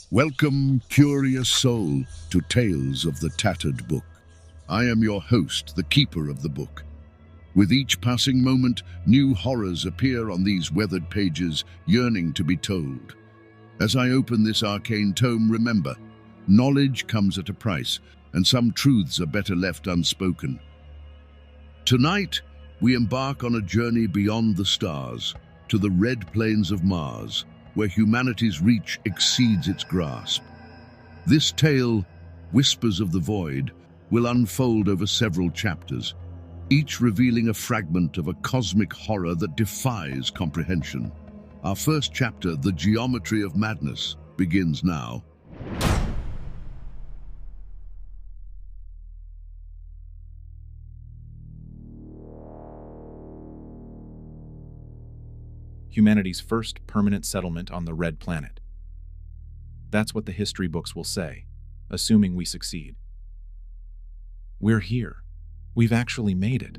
Welcome, curious soul, to Tales of the Tattered Book. I am your host, the keeper of the book. With each passing moment, new horrors appear on these weathered pages, yearning to be told. As I open this arcane tome, remember, knowledge comes at a price, and some truths are better left unspoken. Tonight, we embark on a journey beyond the stars, to the red plains of Mars, where humanity's reach exceeds its grasp. This tale, Whispers of the Void, will unfold over several chapters, each revealing a fragment of a cosmic horror that defies comprehension. Our first chapter, The Geometry of Madness, begins now. Humanity's first permanent settlement on the Red Planet. That's what the history books will say, assuming we succeed. We're here. We've actually made it.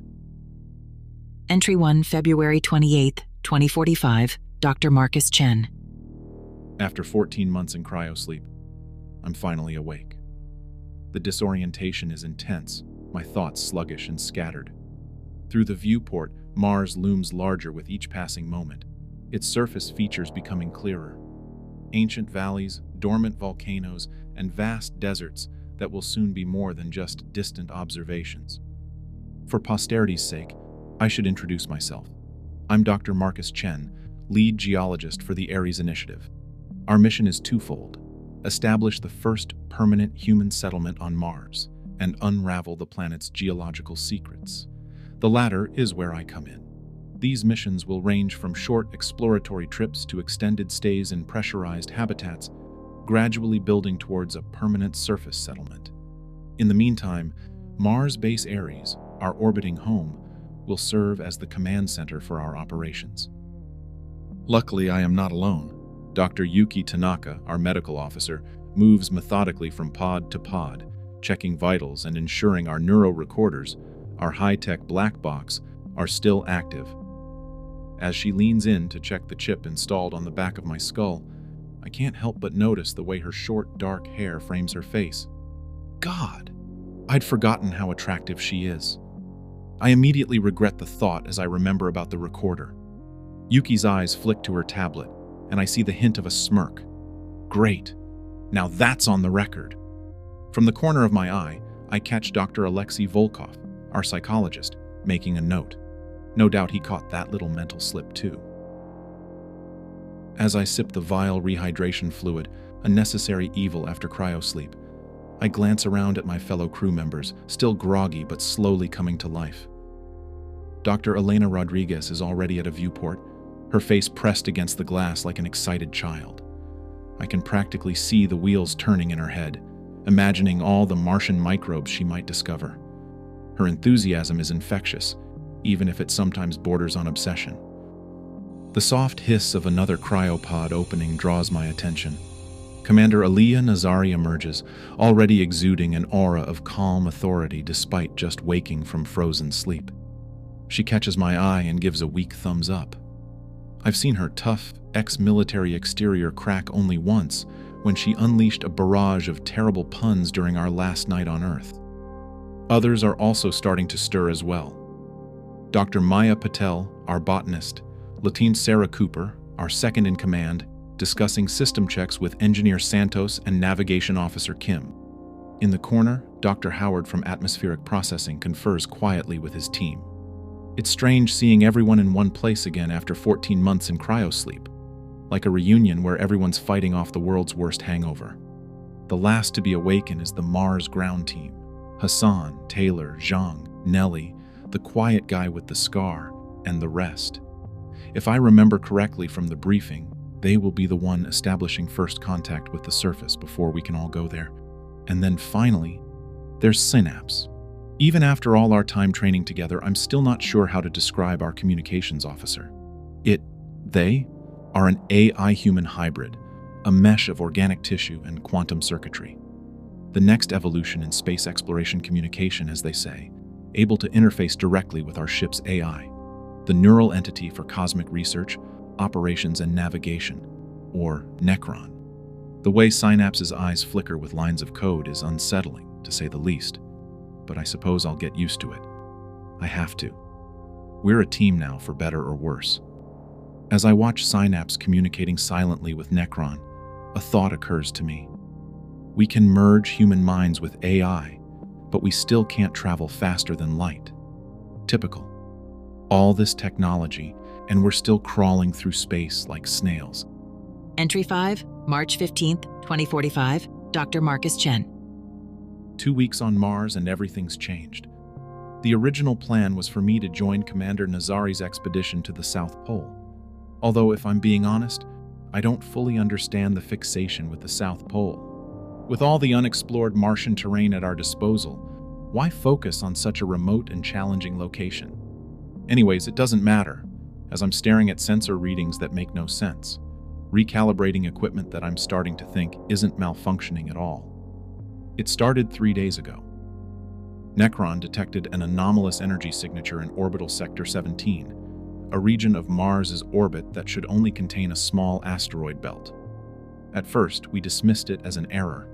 Entry 1, February 28, 2045, Doctor Marcus Chen. After 14 months in cryosleep, I'm finally awake. The disorientation is intense, my thoughts sluggish and scattered. Through the viewport, Mars looms larger with each passing moment, its surface features becoming clearer. Ancient valleys, dormant volcanoes, and vast deserts that will soon be more than just distant observations. For posterity's sake, I should introduce myself. I'm Dr. Marcus Chen, lead geologist for the Ares Initiative. Our mission is twofold: establish the first permanent human settlement on Mars and unravel the planet's geological secrets. The latter is where I come in. These missions will range from short exploratory trips to extended stays in pressurized habitats, gradually building towards a permanent surface settlement. In the meantime, Mars Base Ares, our orbiting home, will serve as the command center for our operations. Luckily, I am not alone. Dr. Yuki Tanaka, our medical officer, moves methodically from pod to pod, checking vitals and ensuring our neurorecorders, our high-tech black box, are still active. As she leans in to check the chip installed on the back of my skull, I can't help but notice the way her short, dark hair frames her face. God! I'd forgotten how attractive she is. I immediately regret the thought as I remember about the recorder. Yuki's eyes flick to her tablet, and I see the hint of a smirk. Great. Now that's on the record. From the corner of my eye, I catch Dr. Alexei Volkov, our psychologist, making a note. No doubt he caught that little mental slip too. As I sip the vile rehydration fluid, a necessary evil after cryosleep, I glance around at my fellow crew members, still groggy but slowly coming to life. Dr. Elena Rodriguez is already at a viewport, her face pressed against the glass like an excited child. I can practically see the wheels turning in her head, imagining all the Martian microbes she might discover. Her enthusiasm is infectious, even if it sometimes borders on obsession. The soft hiss of another cryopod opening draws my attention. Commander Aliyah Nazari emerges, already exuding an aura of calm authority despite just waking from frozen sleep. She catches my eye and gives a weak thumbs up. I've seen her tough, ex-military exterior crack only once, when she unleashed a barrage of terrible puns during our last night on Earth. Others are also starting to stir as well. Dr. Maya Patel, our botanist, Lieutenant Sarah Cooper, our second-in-command, discussing system checks with Engineer Santos and Navigation Officer Kim. In the corner, Dr. Howard from Atmospheric Processing confers quietly with his team. It's strange seeing everyone in one place again after 14 months in cryosleep, like a reunion where everyone's fighting off the world's worst hangover. The last to be awakened is the Mars ground team: Hassan, Taylor, Zhang, Nellie, the quiet guy with the scar, and the rest. If I remember correctly from the briefing, they will be the one establishing first contact with the surface before we can all go there. And then finally, there's Synapse. Even after all our time training together, I'm still not sure how to describe our communications officer. They are an AI-human hybrid, a mesh of organic tissue and quantum circuitry. The next evolution in space exploration communication, as they say, able to interface directly with our ship's AI, the neural entity for cosmic research, operations, and navigation, or Necron. The way Synapse's eyes flicker with lines of code is unsettling, to say the least. But I suppose I'll get used to it. I have to. We're a team now, for better or worse. As I watch Synapse communicating silently with Necron, a thought occurs to me. We can merge human minds with AI, but we still can't travel faster than light. Typical. All this technology, and we're still crawling through space like snails. Entry 5, March 15th, 2045, Dr. Marcus Chen. 2 weeks on Mars and everything's changed. The original plan was for me to join Commander Nazari's expedition to the South Pole. Although, if I'm being honest, I don't fully understand the fixation with the South Pole. With all the unexplored Martian terrain at our disposal, why focus on such a remote and challenging location? Anyways, it doesn't matter, as I'm staring at sensor readings that make no sense, recalibrating equipment that I'm starting to think isn't malfunctioning at all. It started 3 days ago. Necron detected an anomalous energy signature in orbital sector 17, a region of Mars's orbit that should only contain a small asteroid belt. At first, we dismissed it as an error.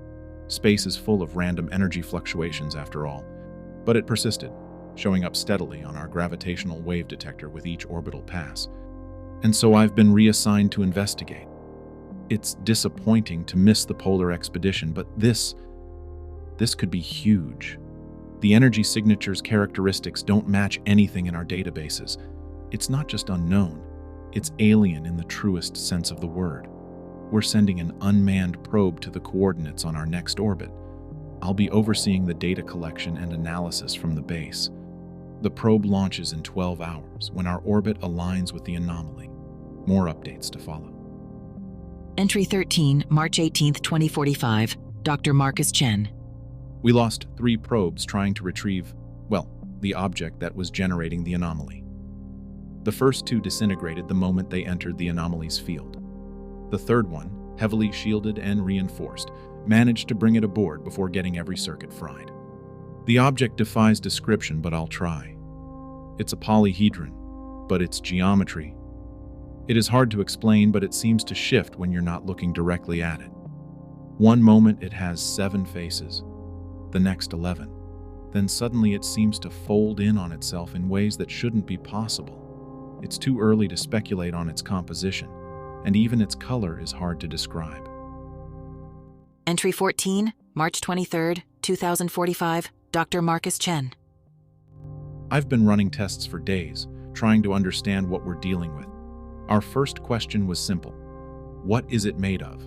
Space is full of random energy fluctuations after all, but it persisted, showing up steadily on our gravitational wave detector with each orbital pass. And so I've been reassigned to investigate. It's disappointing to miss the polar expedition, but this could be huge. The energy signature's characteristics don't match anything in our databases. It's not just unknown, it's alien in the truest sense of the word. We're sending an unmanned probe to the coordinates on our next orbit. I'll be overseeing the data collection and analysis from the base. The probe launches in 12 hours when our orbit aligns with the anomaly. More updates to follow. Entry 13, March 18th, 2045, Dr. Marcus Chen. We lost 3 probes trying to retrieve, the object that was generating the anomaly. The first 2 disintegrated the moment they entered the anomaly's field. The third one, heavily shielded and reinforced, managed to bring it aboard before getting every circuit fried. The object defies description, but I'll try. It's a polyhedron, but its geometry. It is hard to explain, but it seems to shift when you're not looking directly at it. One moment it has 7 faces, the next 11. Then suddenly it seems to fold in on itself in ways that shouldn't be possible. It's too early to speculate on its composition, and even its color is hard to describe. Entry 14, March 23rd, 2045, Dr. Marcus Chen. I've been running tests for days, trying to understand what we're dealing with. Our first question was simple. What is it made of?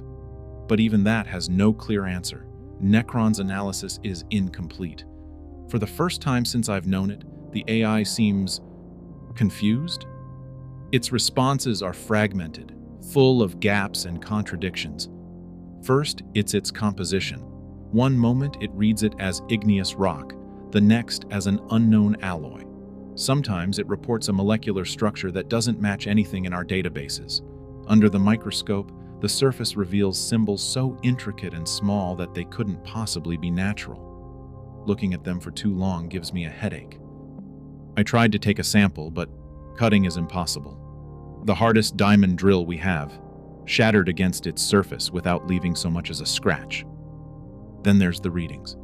But even that has no clear answer. Necron's analysis is incomplete. For the first time since I've known it, the AI seems confused. Its responses are fragmented, full of gaps and contradictions. First, it's its composition. One moment it reads it as igneous rock, the next as an unknown alloy. Sometimes it reports a molecular structure that doesn't match anything in our databases. Under the microscope, the surface reveals symbols so intricate and small that they couldn't possibly be natural. Looking at them for too long gives me a headache. I tried to take a sample, but cutting is impossible. The hardest diamond drill we have, shattered against its surface without leaving so much as a scratch. Then there's the readings.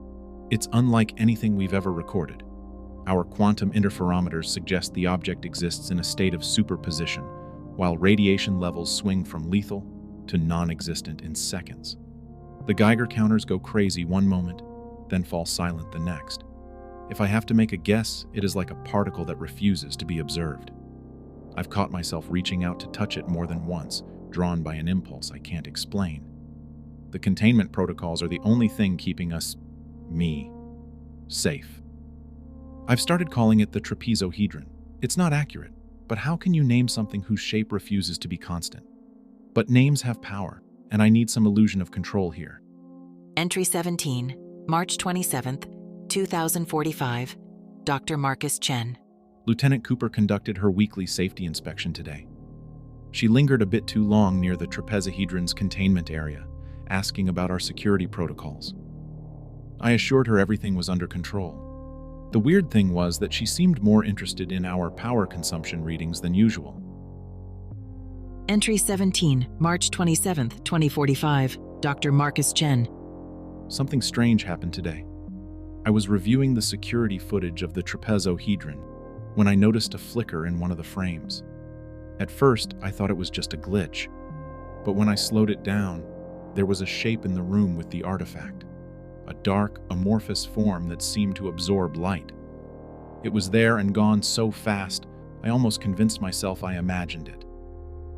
It's unlike anything we've ever recorded. Our quantum interferometers suggest the object exists in a state of superposition, while radiation levels swing from lethal to non-existent in seconds. The Geiger counters go crazy one moment, then fall silent the next. If I have to make a guess, it is like a particle that refuses to be observed. I've caught myself reaching out to touch it more than once, drawn by an impulse I can't explain. The containment protocols are the only thing keeping me, safe. I've started calling it the trapezohedron. It's not accurate, but how can you name something whose shape refuses to be constant? But names have power, and I need some illusion of control here. Entry 17, March 27th, 2045, Dr. Marcus Chen. Lieutenant Cooper conducted her weekly safety inspection today. She lingered a bit too long near the trapezohedron's containment area, asking about our security protocols. I assured her everything was under control. The weird thing was that she seemed more interested in our power consumption readings than usual. Entry 17, March 27th, 2045, Dr. Marcus Chen. Something strange happened today. I was reviewing the security footage of the trapezohedron when I noticed a flicker in one of the frames. At first, I thought it was just a glitch, but when I slowed it down, there was a shape in the room with the artifact, a dark, amorphous form that seemed to absorb light. It was there and gone so fast, I almost convinced myself I imagined it.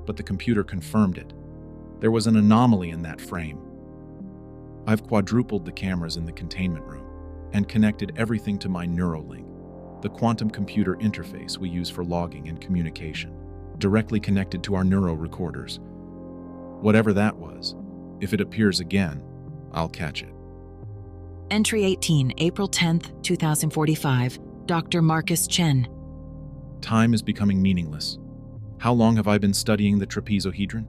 But the computer confirmed it. There was an anomaly in that frame. I've quadrupled the cameras in the containment room and connected everything to my Neuralink, the quantum computer interface we use for logging and communication, directly connected to our neuro recorders. Whatever that was, if it appears again, I'll catch it. Entry 18, April 10th, 2045, Dr. Marcus Chen. Time is becoming meaningless. How long have I been studying the trapezohedron?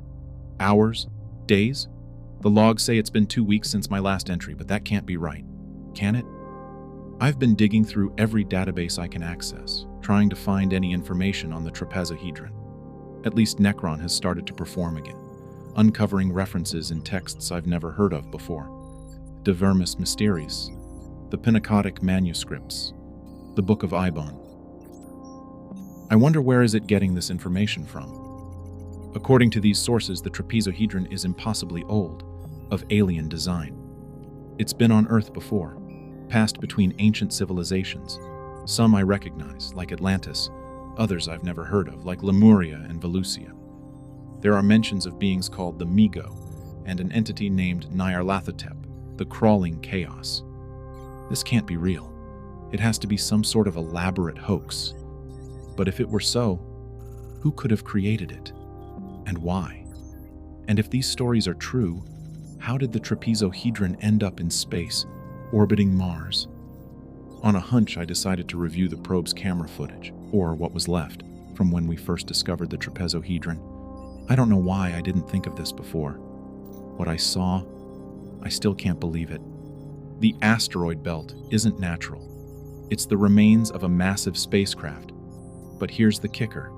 Hours? Days? The logs say it's been 2 weeks since my last entry, but that can't be right. Can it? I've been digging through every database I can access, trying to find any information on the trapezohedron. At least Necron has started to perform again, uncovering references in texts I've never heard of before. De Vermis Mysteriis, the Pinacotic manuscripts, the Book of Ibon. I wonder where is it getting this information from? According to these sources, the trapezohedron is impossibly old, of alien design. It's been on Earth before, passed between ancient civilizations. Some I recognize, like Atlantis, others I've never heard of, like Lemuria and Valusia. There are mentions of beings called the Migo, and an entity named Nyarlathotep, the Crawling Chaos. This can't be real. It has to be some sort of elaborate hoax. But if it were so, who could have created it? And why? And if these stories are true, how did the trapezohedron end up in space, orbiting Mars? On a hunch, I decided to review the probe's camera footage, or what was left, from when we first discovered the trapezohedron. I don't know why I didn't think of this before. What I saw, I still can't believe it. The asteroid belt isn't natural. It's the remains of a massive spacecraft. But here's the kicker.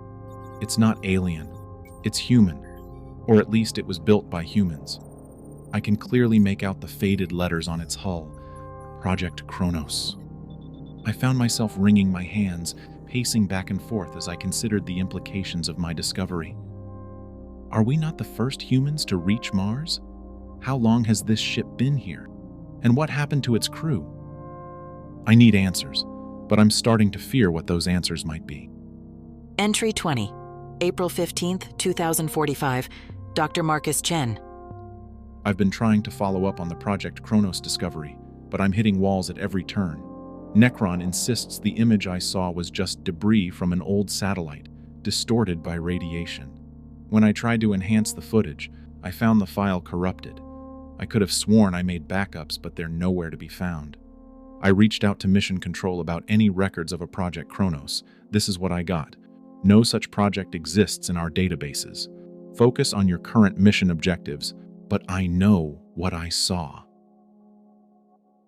It's not alien. It's human. Or at least it was built by humans. I can clearly make out the faded letters on its hull. Project Kronos. I found myself wringing my hands, pacing back and forth as I considered the implications of my discovery. Are we not the first humans to reach Mars? How long has this ship been here? And what happened to its crew? I need answers, but I'm starting to fear what those answers might be. Entry 20, April 15th, 2045, Dr. Marcus Chen. I've been trying to follow up on the Project Kronos discovery, but I'm hitting walls at every turn. Necron insists the image I saw was just debris from an old satellite, distorted by radiation. When I tried to enhance the footage, I found the file corrupted. I could have sworn I made backups, but they're nowhere to be found. I reached out to Mission Control about any records of a Project Kronos. This is what I got. No such project exists in our databases. Focus on your current mission objectives, but I know what I saw.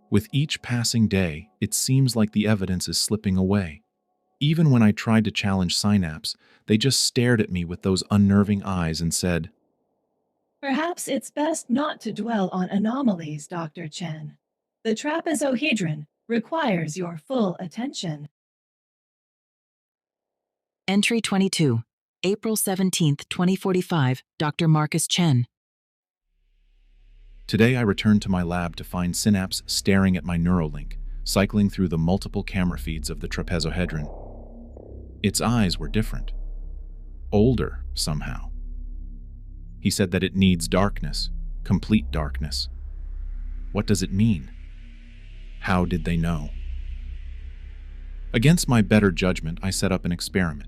With each passing day, it seems like the evidence is slipping away. Even when I tried to challenge Synapse, they just stared at me with those unnerving eyes and said, "Perhaps it's best not to dwell on anomalies, Dr. Chen. The trapezohedron requires your full attention." Entry 22, April 17th, 2045, Dr. Marcus Chen. Today I returned to my lab to find Synapse staring at my Neuralink, cycling through the multiple camera feeds of the trapezohedron. Its eyes were different. Older, somehow. He said that it needs darkness, complete darkness. What does it mean? How did they know? Against my better judgment, I set up an experiment.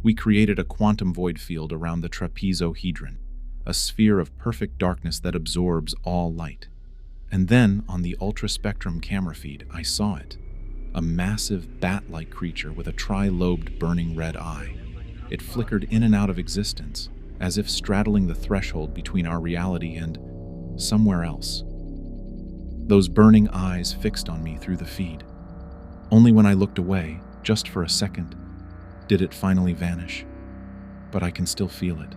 We created a quantum void field around the trapezohedron, a sphere of perfect darkness that absorbs all light. And then, on the ultra-spectrum camera feed, I saw it. A massive bat-like creature with a tri-lobed burning red eye. It flickered in and out of existence, as if straddling the threshold between our reality and somewhere else. Those burning eyes fixed on me through the feed. Only when I looked away, just for a second, did it finally vanish. But I can still feel it,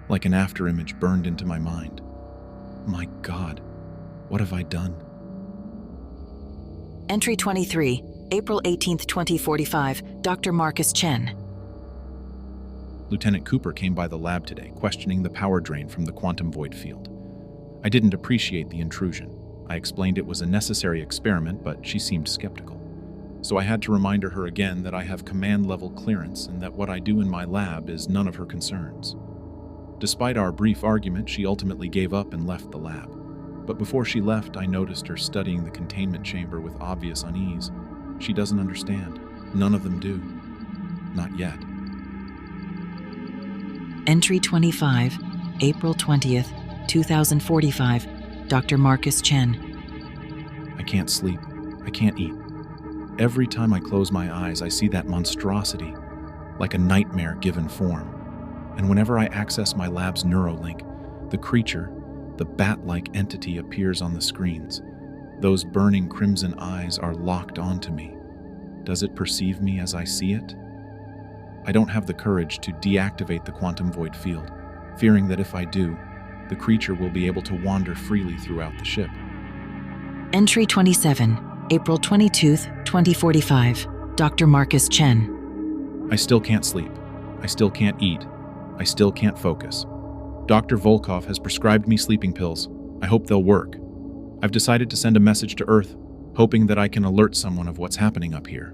like an afterimage burned into my mind. My God, what have I done? Entry 23, April 18th, 2045, Dr. Marcus Chen. Lieutenant Cooper came by the lab today, questioning the power drain from the quantum void field. I didn't appreciate the intrusion. I explained it was a necessary experiment, but she seemed skeptical. So I had to remind her again that I have command-level clearance and that what I do in my lab is none of her concerns. Despite our brief argument, she ultimately gave up and left the lab. But before she left, I noticed her studying the containment chamber with obvious unease. She doesn't understand. None of them do. Not yet. Entry 25, April 20th, 2045, Dr. Marcus Chen. I can't sleep. I can't eat. Every time I close my eyes, I see that monstrosity, like a nightmare given form. And whenever I access my lab's Neuralink, the creature, the bat-like entity, appears on the screens. Those burning crimson eyes are locked onto me. Does it perceive me as I see it? I don't have the courage to deactivate the quantum void field, fearing that if I do, the creature will be able to wander freely throughout the ship. Entry 27, April 22nd, 2045, Dr. Marcus Chen. I still can't sleep. I still can't eat. I still can't focus. Dr. Volkov has prescribed me sleeping pills. I hope they'll work. I've decided to send a message to Earth, hoping that I can alert someone of what's happening up here.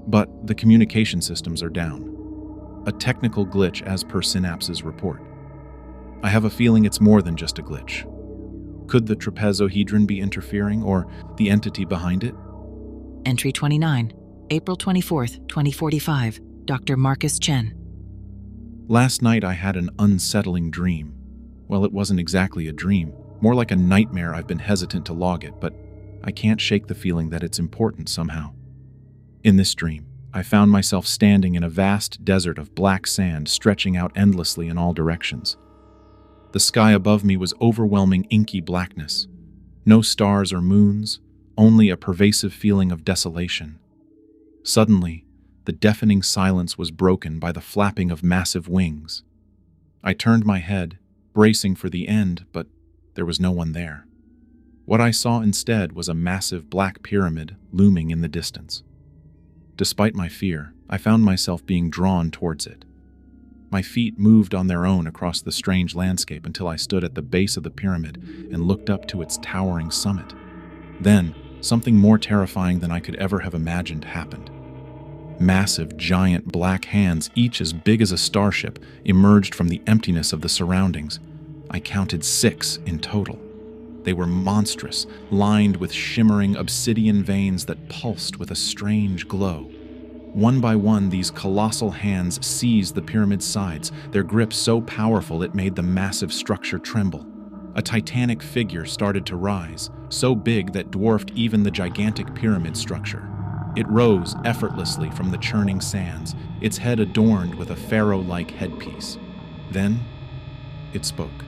But the communication systems are down. A technical glitch as per Synapse's report. I have a feeling it's more than just a glitch. Could the trapezohedron be interfering, or the entity behind it? Entry 29, April 24th, 2045, Dr. Marcus Chen. Last night I had an unsettling dream. Well, it wasn't exactly a dream, more like a nightmare. I've been hesitant to log it, but I can't shake the feeling that it's important somehow. In this dream, I found myself standing in a vast desert of black sand stretching out endlessly in all directions. The sky above me was overwhelming inky blackness. No stars or moons, only a pervasive feeling of desolation. Suddenly, the deafening silence was broken by the flapping of massive wings. I turned my head, bracing for the end, but there was no one there. What I saw instead was a massive black pyramid looming in the distance. Despite my fear, I found myself being drawn towards it. My feet moved on their own across the strange landscape until I stood at the base of the pyramid and looked up to its towering summit. Then, something more terrifying than I could ever have imagined happened. Massive, giant black hands, each as big as a starship, emerged from the emptiness of the surroundings. I counted 6 in total. They were monstrous, lined with shimmering obsidian veins that pulsed with a strange glow. One by one, these colossal hands seized the pyramid's sides, their grip so powerful it made the massive structure tremble. A titanic figure started to rise, so big that dwarfed even the gigantic pyramid structure. It rose effortlessly from the churning sands, its head adorned with a pharaoh-like headpiece. Then, it spoke.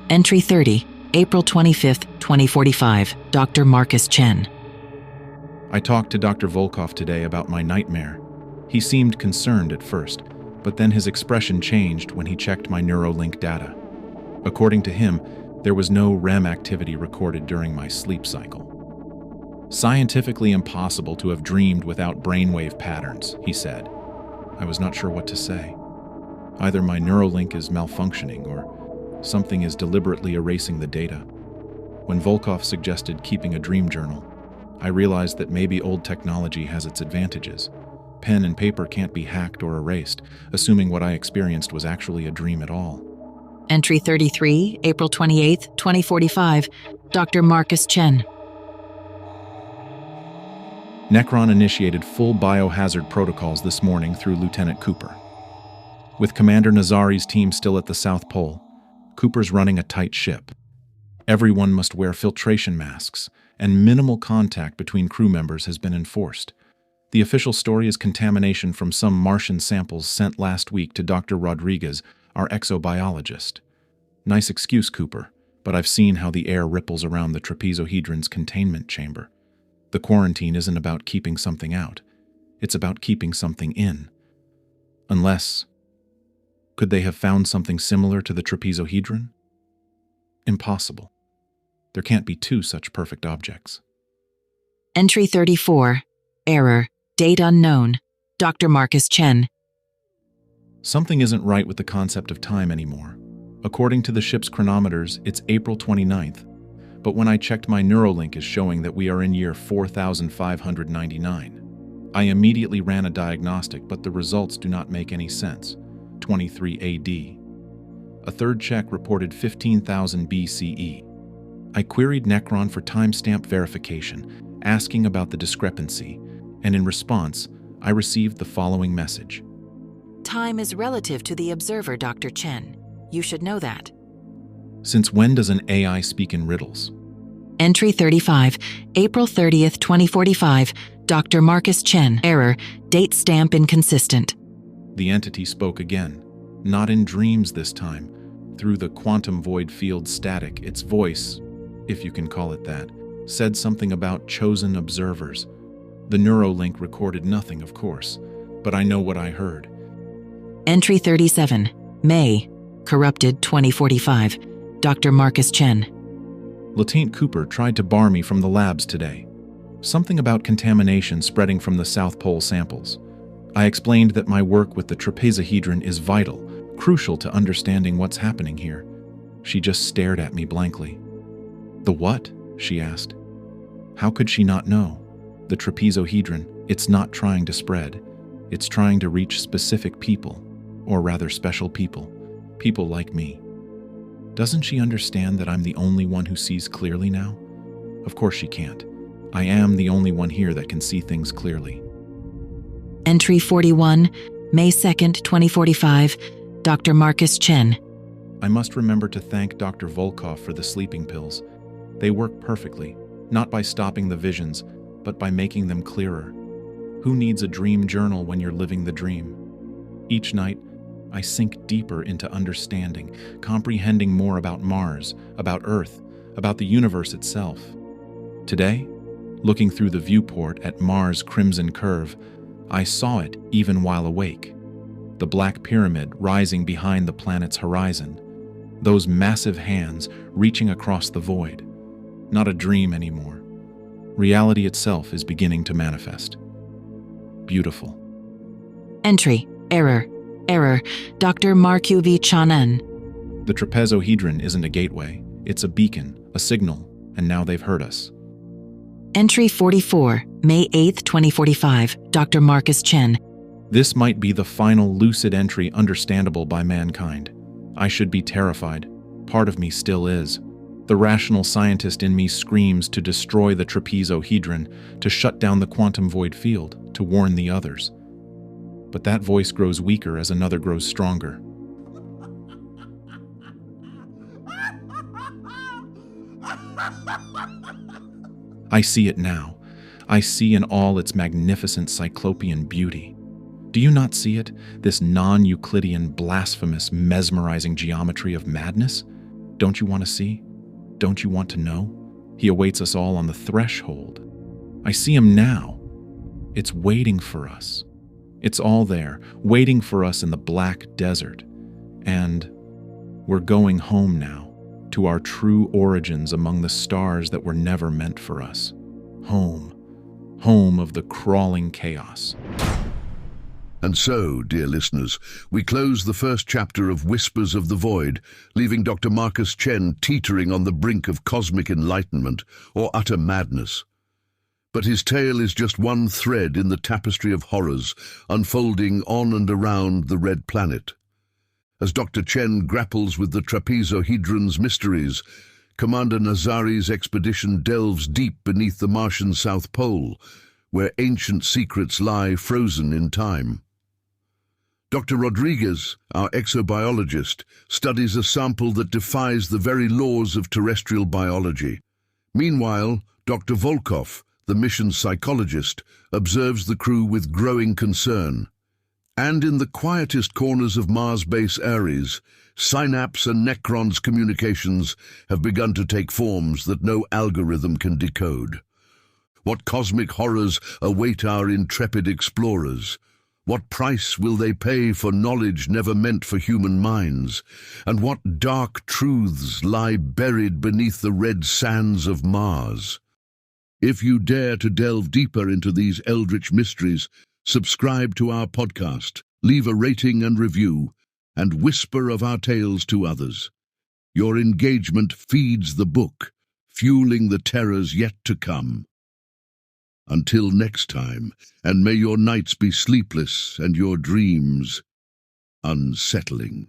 Entry 30, April 25th, 2045, Dr. Marcus Chen. I talked to Dr. Volkov today about my nightmare. He seemed concerned at first, but then his expression changed when he checked my Neuralink data. According to him, there was no REM activity recorded during my sleep cycle. Scientifically impossible to have dreamed without brainwave patterns, he said. I was not sure what to say. Either my Neuralink is malfunctioning or something is deliberately erasing the data. When Volkov suggested keeping a dream journal, I realized that maybe old technology has its advantages. Pen and paper can't be hacked or erased, assuming what I experienced was actually a dream at all. Entry 33, April 28th, 2045, Dr. Marcus Chen. Necron initiated full biohazard protocols this morning through Lieutenant Cooper. With Commander Nazari's team still at the South Pole, Cooper's running a tight ship. Everyone must wear filtration masks, and minimal contact between crew members has been enforced. The official story is contamination from some Martian samples sent last week to Dr. Rodriguez, our exobiologist. Nice excuse, Cooper, but I've seen how the air ripples around the trapezohedron's containment chamber. The quarantine isn't about keeping something out. It's about keeping something in. Unless, could they have found something similar to the trapezohedron? Impossible. There can't be two such perfect objects. Entry 34. Error. Date unknown. Dr. Marcus Chen. Something isn't right with the concept of time anymore. According to the ship's chronometers, it's April 29th, but when I checked my Neuralink is showing that we are in year 4599. I immediately ran a diagnostic, but the results do not make any sense. 23 AD. A third check reported 15,000 BCE. I queried Necron for timestamp verification, asking about the discrepancy, and in response, I received the following message. Time is relative to the observer, Dr. Chen. You should know that. Since when does an AI speak in riddles? Entry 35. April 30th, 2045. Dr. Marcus Chen. Error. Date stamp inconsistent. The entity spoke again, not in dreams this time. Through the quantum void field static, its voice, if you can call it that, said something about chosen observers. The Neuralink recorded nothing, of course, but I know what I heard. Entry 37. May. Corrupted 2045. Dr. Marcus Chen. Lieutenant Cooper tried to bar me from the labs today. Something about contamination spreading from the South Pole samples. I explained that my work with the trapezohedron is vital, crucial to understanding what's happening here. She just stared at me blankly. The what? She asked. How could she not know? The trapezohedron, it's not trying to spread. It's trying to reach specific people, or rather special people. People like me. Doesn't she understand that I'm the only one who sees clearly now? Of course she can't. I am the only one here that can see things clearly. Entry 41. May 2nd, 2045. Dr. Marcus Chen. I must remember to thank Dr. Volkov for the sleeping pills. They work perfectly, not by stopping the visions, but by making them clearer. Who needs a dream journal when you're living the dream? Each night, I sink deeper into understanding, comprehending more about Mars, about Earth, about the universe itself. Today, looking through the viewport at Mars' crimson curve, I saw it even while awake. The black pyramid rising behind the planet's horizon. Those massive hands reaching across the void. Not a dream anymore. Reality itself is beginning to manifest. Beautiful. Entry. Error. Error. Dr. Marcus Chen. The trapezohedron isn't a gateway. It's a beacon, a signal, and now they've heard us. Entry 44. May 8th, 2045. Dr. Marcus Chen. This might be the final lucid entry understandable by mankind. I should be terrified. Part of me still is. The rational scientist in me screams to destroy the trapezohedron, to shut down the quantum void field, to warn the others. But that voice grows weaker as another grows stronger. I see it now. I see in all its magnificent cyclopean beauty. Do you not see it, this non-Euclidean, blasphemous, mesmerizing geometry of madness? Don't you want to see? Don't you want to know? He awaits us all on the threshold. I see him now. It's waiting for us. It's all there, waiting for us in the black desert. And we're going home now, to our true origins among the stars that were never meant for us. Home. Home of the crawling chaos. And so, dear listeners, we close the first chapter of Whispers of the Void, leaving Dr. Marcus Chen teetering on the brink of cosmic enlightenment or utter madness. But his tale is just one thread in the tapestry of horrors unfolding on and around the Red Planet. As Dr. Chen grapples with the trapezohedron's mysteries, Commander Nazari's expedition delves deep beneath the Martian South Pole, where ancient secrets lie frozen in time. Dr. Rodriguez, our exobiologist, studies a sample that defies the very laws of terrestrial biology. Meanwhile, Dr. Volkov, the mission psychologist, observes the crew with growing concern. And in the quietest corners of Mars base Ares, Synapse and Necron's communications have begun to take forms that no algorithm can decode. What cosmic horrors await our intrepid explorers? What price will they pay for knowledge never meant for human minds? And what dark truths lie buried beneath the red sands of Mars? If you dare to delve deeper into these eldritch mysteries, subscribe to our podcast, leave a rating and review, and whisper of our tales to others. Your engagement feeds the book, fueling the terrors yet to come. Until next time, and may your nights be sleepless and your dreams unsettling.